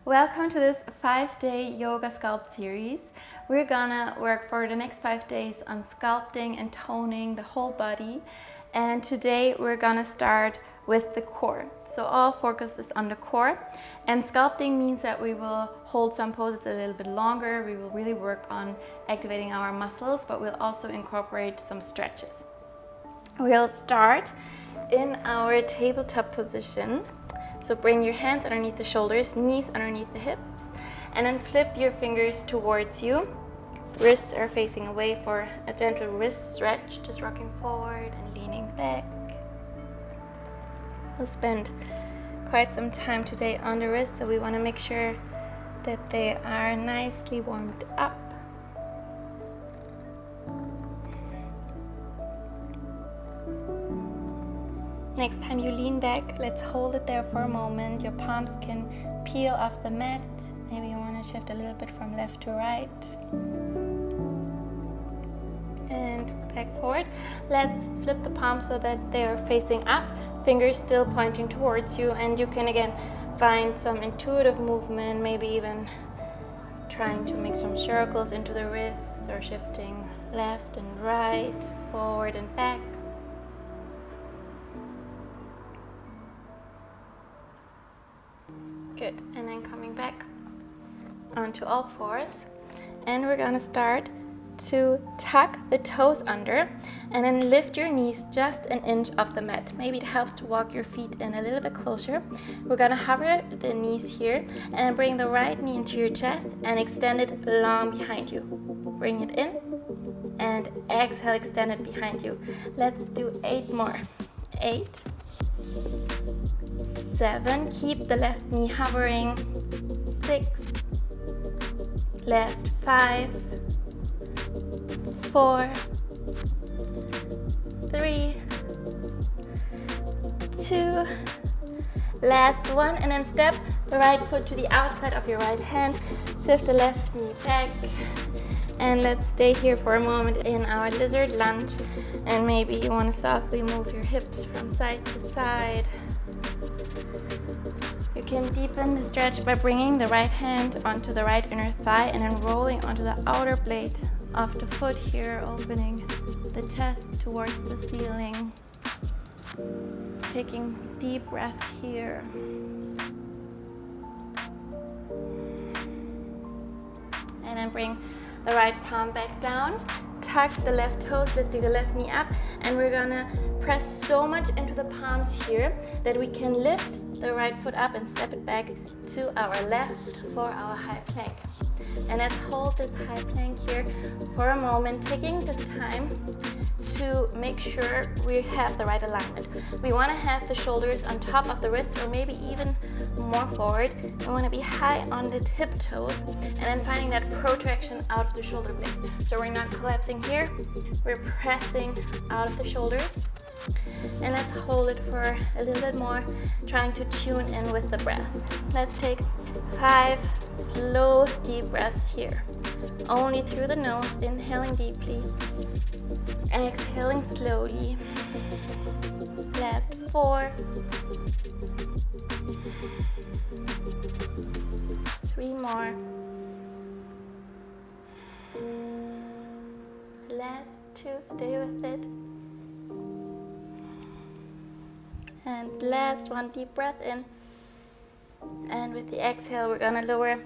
Welcome to this 5-day yoga sculpt series. We're gonna work for the next 5 days on sculpting and toning the whole body. And today we're gonna start with the core. So all focus is on the core. And sculpting means that we will hold some poses a little bit longer. We will really work on activating our muscles, but we'll also incorporate some stretches. We'll start in our tabletop position. So bring your hands underneath the shoulders, knees underneath the hips, and then flip your fingers towards you. Wrists are facing away for a gentle wrist stretch, just rocking forward and leaning back. We'll spend quite some time today on the wrists, so we want to make sure that they are nicely warmed up. Next time you lean back, let's hold it there for a moment. Your palms can peel off the mat. Maybe you want to shift a little bit from left to right. And back forward. Let's flip the palms so that they're facing up, fingers still pointing towards you, and you can again find some intuitive movement, maybe even trying to make some circles into the wrists or shifting left and right, forward and back. Good, and then coming back onto all fours, and we're gonna start to tuck the toes under and then lift your knees just an inch off the mat. Maybe it helps to walk your feet in a little bit closer. We're gonna hover the knees here and bring the right knee into your chest and extend it long behind you. Bring it in and exhale, extend it behind you. Let's do 8 more. 8, 7, keep the left knee hovering. 6, last 5, 4, 3, 2, last 1, and then step the right foot to the outside of your right hand, shift the left knee back, and let's stay here for a moment in our lizard lunge, and maybe you want to softly move your hips from side to side. You can deepen the stretch by bringing the right hand onto the right inner thigh and then rolling onto the outer blade of the foot here, opening the chest towards the ceiling. Taking deep breaths here. And then bring the right palm back down. Tuck the left toes, lifting the left knee up, and we're gonna press so much into the palms here that we can lift the right foot up and step it back to our left for our high plank. And let's hold this high plank here for a moment, taking this time to make sure we have the right alignment. We want to have the shoulders on top of the wrists or maybe even more forward. We want to be high on the tip toes and then finding that protraction out of the shoulder blades. So we're not collapsing here, we're pressing out of the shoulders. And let's hold it for a little bit more, trying to tune in with the breath. Let's take 5 slow, deep breaths here. Only through the nose, inhaling deeply, exhaling slowly. Last 4, 3 more. Last 2, stay with it. And last 1, deep breath in. And with the exhale, we're gonna lower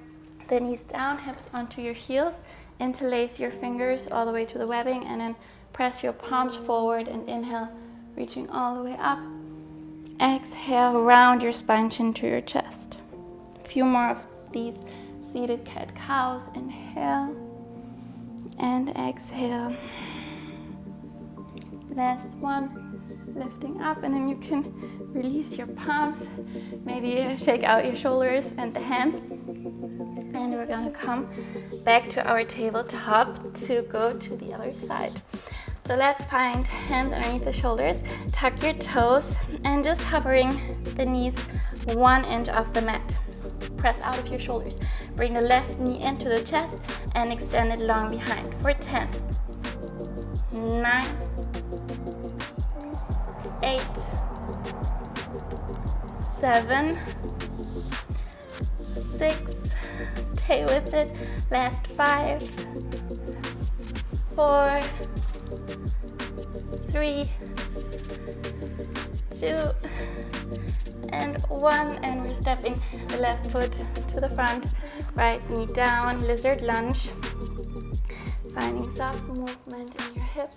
the knees down, hips onto your heels, interlace your fingers all the way to the webbing, and then press your palms forward and inhale, reaching all the way up. Exhale, round your spine, chin to your chest. A few more of these seated cat-cows. Inhale and exhale. Last 1. Lifting up, and then you can release your palms, maybe shake out your shoulders and the hands, and we're gonna come back to our tabletop to go to the other side. So let's find hands underneath the shoulders, tuck your toes, and just hovering the knees 1 inch off the mat. Press out of your shoulders, bring the left knee into the chest and extend it long behind for 10, 9, 8, 7, 6, stay with it, last 5, 4, 3, 2, and 1, and we're stepping the left foot to the front, right knee down, lizard lunge, finding soft movement in your hip.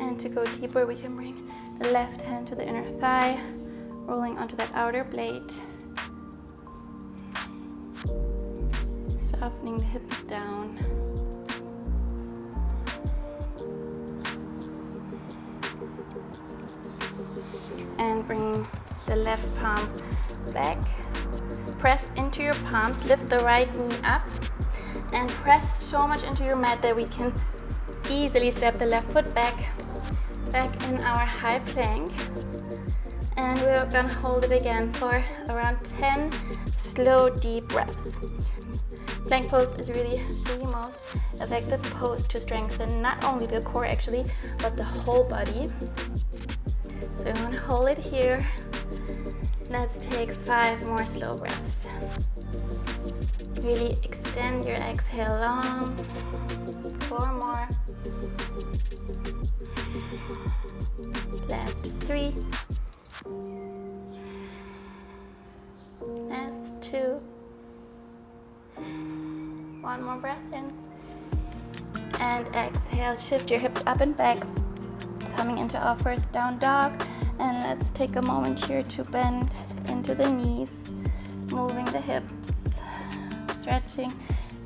And to go deeper, we can bring the left hand to the inner thigh, rolling onto that outer blade, softening the hips down. And bring the left palm back. Press into your palms, lift the right knee up, and press so much into your mat that we can easily step the left foot back in our high plank. And we're gonna hold it again for around 10 slow, deep breaths. Plank pose is really the most effective pose to strengthen not only the core actually, but the whole body. So you want to hold it here. Let's take 5 more slow breaths. Really extend your exhale long. 4 more. Last 3. Last 2. 1 more breath in. And exhale, shift your hips up and back. Coming into our first down dog, and let's take a moment here to bend into the knees, moving the hips, stretching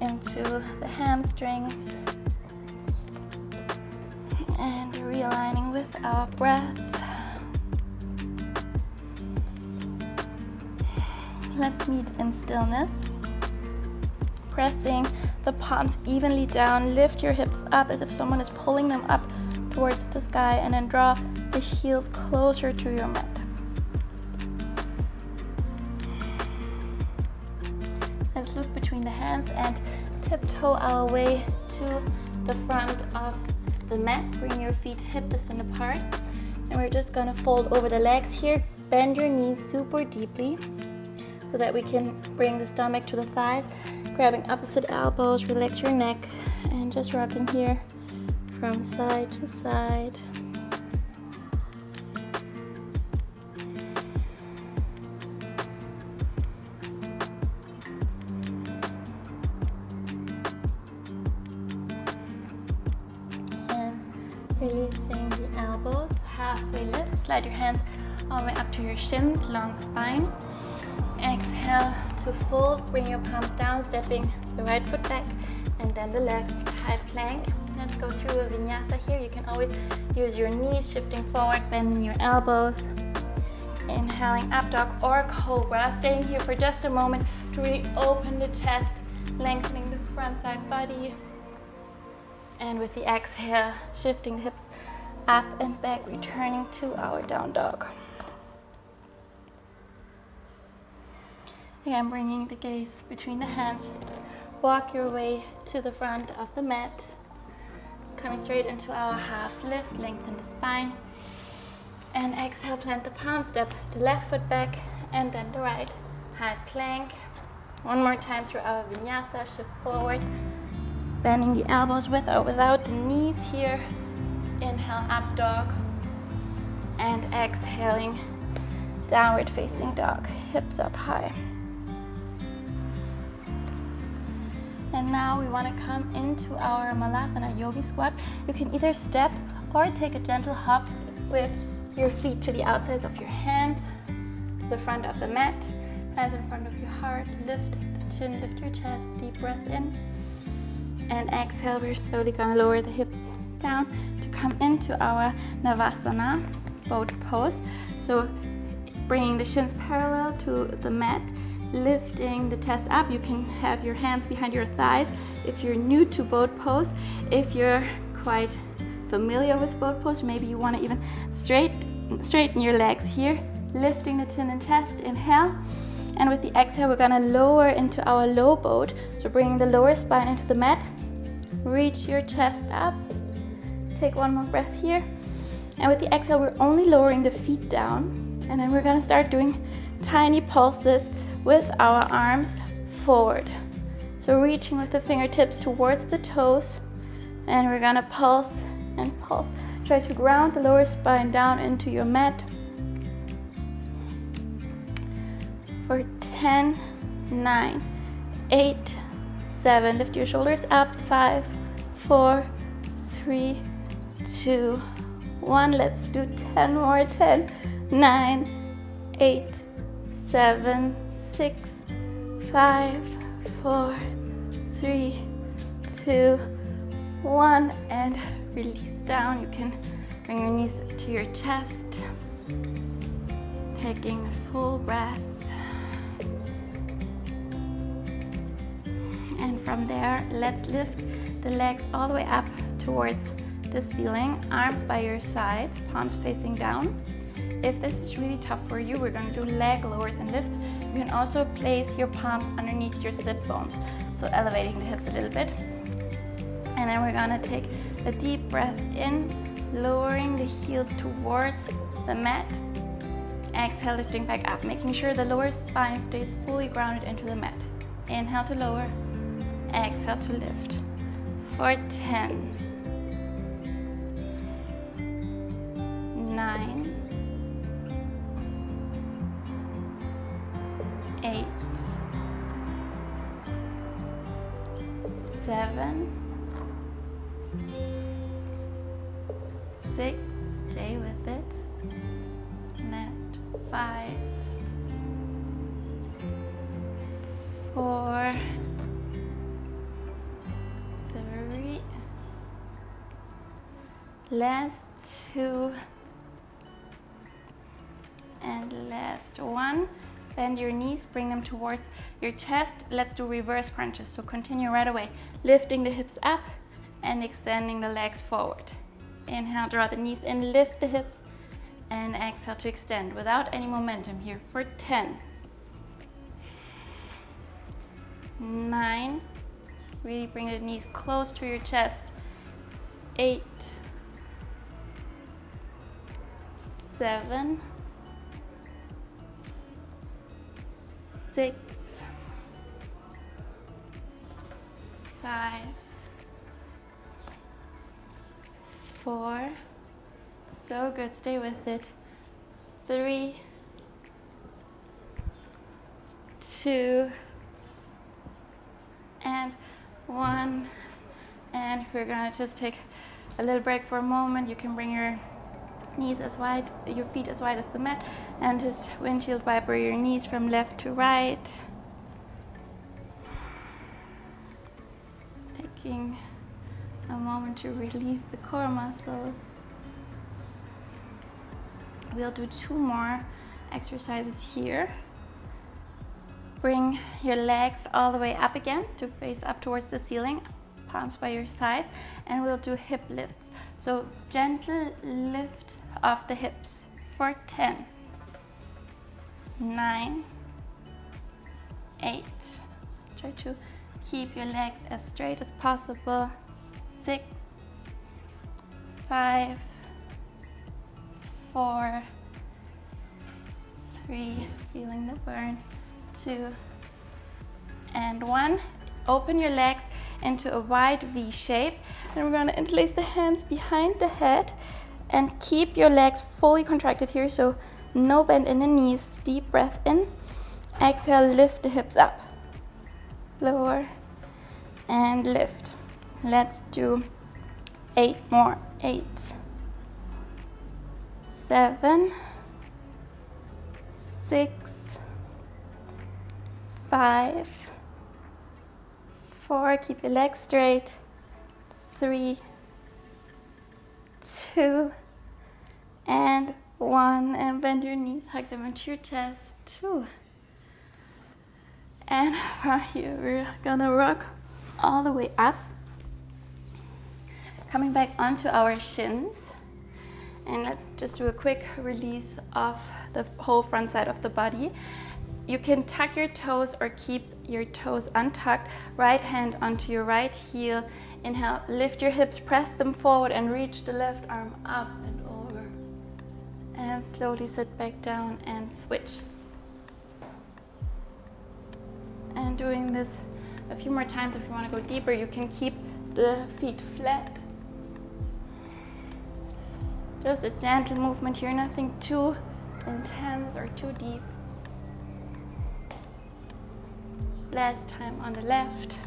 into the hamstrings, and realigning with our breath. Let's meet in stillness, pressing the palms evenly down. Lift your hips up as if someone is pulling them up towards the sky, and then draw the heels closer to your mat. Let's look between the hands and tiptoe our way to the front of the mat. Bring your feet hip distance apart, and we're just gonna fold over the legs here. Bend your knees super deeply so that we can bring the stomach to the thighs. Grabbing opposite elbows, relax your neck, and just rocking here from side to side. And releasing the elbows, halfway lift. Slide your hands all the way up to your shins, long spine. Exhale to fold, bring your palms down, stepping the right foot back, and then the left, high plank. Let's go through a vinyasa here. You can always use your knees, shifting forward, bending your elbows. Inhaling up dog or cobra. Staying here for just a moment to really open the chest, lengthening the front side body. And with the exhale, shifting the hips up and back, returning to our down dog. Again, bringing the gaze between the hands. Walk your way to the front of the mat. Coming straight into our half lift, lengthen the spine. And exhale, plant the palm, step the left foot back, and then the right, high plank. One more time through our vinyasa, shift forward. Bending the elbows with or without the knees here. Inhale, up dog. And exhaling, downward facing dog, hips up high. And now we want to come into our Malasana yogi squat. You can either step or take a gentle hop with your feet to the outsides of your hands, the front of the mat, hands in front of your heart. Lift the chin, lift your chest, deep breath in. And exhale, we're slowly going to lower the hips down to come into our Navasana, boat pose. So bringing the shins parallel to the mat, lifting the chest up. You can have your hands behind your thighs if you're new to boat pose. If you're quite familiar with boat pose, maybe you want to even straighten your legs here, lifting the chin and chest. Inhale, and with the exhale we're going to lower into our low boat, so bringing the lower spine into the mat. Reach your chest up. Take one more breath here, and with the exhale we're only lowering the feet down, and then we're going to start doing tiny pulses with our arms forward. So reaching with the fingertips towards the toes, and we're gonna pulse and pulse. Try to ground the lower spine down into your mat. For 10, 9, 8, 7. Lift your shoulders up. 5, 4, 3, 2, 1. Let's do 10 more. 10, 9, 8, 7, 6, 5, 4, 3, 2, 1. And release down. You can bring your knees to your chest. Taking a full breath. And from there, let's lift the legs all the way up towards the ceiling, arms by your sides, palms facing down. If this is really tough for you, we're going to do leg lowers and lifts. You can also place your palms underneath your sit bones, so elevating the hips a little bit. And then we're going to take a deep breath in, lowering the heels towards the mat. Exhale, lifting back up, making sure the lower spine stays fully grounded into the mat. Inhale to lower. Exhale to lift. For 10, 9, 8, 7, 6, stay with it. Next, 5, 4, 3, last 2, and last 1. Bend your knees, bring them towards your chest. Let's do reverse crunches, so continue right away. Lifting the hips up and extending the legs forward. Inhale, draw the knees in, lift the hips, and exhale to extend without any momentum here for 10, 9, really bring the knees close to your chest, 8, 7, 6, 5, 4, so good, stay with it, 3, 2, and 1. And we're gonna just take a little break for a moment. You can bring your knees as wide, your feet as wide as the mat, and just windshield wiper your knees from left to right. Taking a moment to release the core muscles. We'll do 2 more exercises here. Bring your legs all the way up again to face up towards the ceiling, palms by your sides, and we'll do hip lifts. So gentle lift of the hips for 10, 9, 8. Try to keep your legs as straight as possible. 6, 5, 4, 3, feeling the burn, 2, and 1. Open your legs into a wide V shape, and we're going to interlace the hands behind the head and keep your legs fully contracted here, so no bend in the knees. Deep breath in. Exhale, lift the hips up. Lower and lift. Let's do 8 more. 8, 7, 6, 5, 4, keep your legs straight. 3, 2, and 1. And bend your knees, hug them into your chest. 2. And from here, we're gonna rock all the way up. Coming back onto our shins. And let's just do a quick release of the whole front side of the body. You can tuck your toes or keep your toes untucked. Right hand onto your right heel. Inhale, lift your hips, press them forward, and reach the left arm up and over. And slowly sit back down and switch. doing this a few more times. If you want to go deeper, you can keep the feet flat. Just a gentle movement here, nothing too intense or too deep. Last time on the left.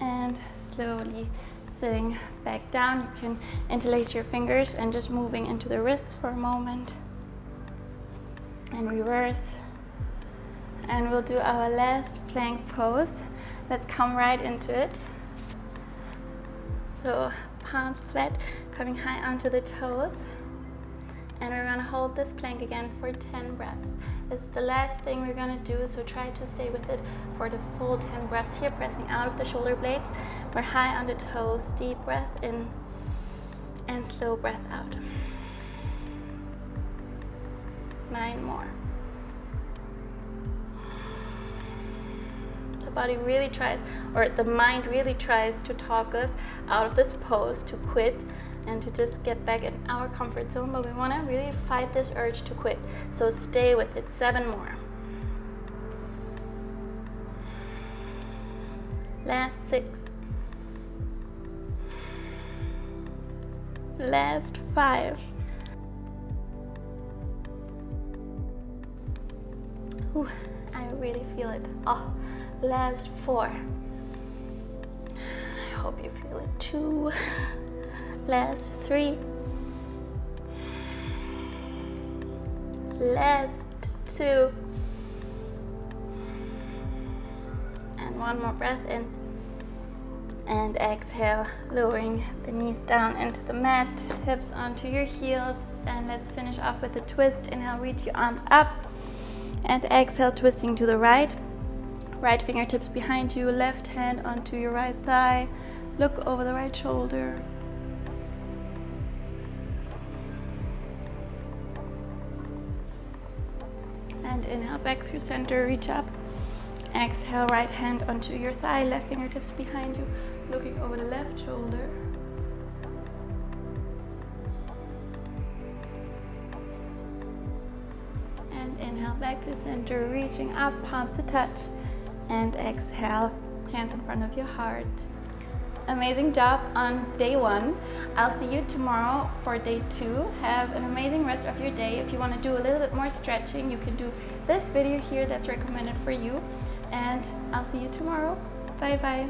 And slowly sitting back down. You can interlace your fingers and just moving into the wrists for a moment. And reverse. And we'll do our last plank pose. Let's come right into it. So palms flat, coming high onto the toes. And we're gonna hold this plank again for 10 breaths. It's the last thing we're gonna do, so try to stay with it for the full 10 breaths here, pressing out of the shoulder blades. We're high on the toes, deep breath in and slow breath out. 9 more. The body really tries, or the mind really tries to talk us out of this pose, to quit, and to just get back in our comfort zone, but we want to really fight this urge to quit. So stay with it. 7 more. Last 6. Last 5. Ooh, I really feel it. Oh, last 4. I hope you feel it too. Last 3. Last 2. And 1 more breath in. And exhale, lowering the knees down into the mat, hips onto your heels. And let's finish off with a twist. Inhale, reach your arms up. And exhale, twisting to the right. Right fingertips behind you, left hand onto your right thigh. Look over the right shoulder. And inhale back through center, reach up. Exhale, right hand onto your thigh, left fingertips behind you, looking over the left shoulder. And inhale back to center, reaching up, palms to touch. And exhale, hands in front of your heart. Amazing job on day 1. I'll see you tomorrow for day 2. Have an amazing rest of your day. If you want to do a little bit more stretching, you can do this video here that's recommended for you. And I'll see you tomorrow. Bye bye.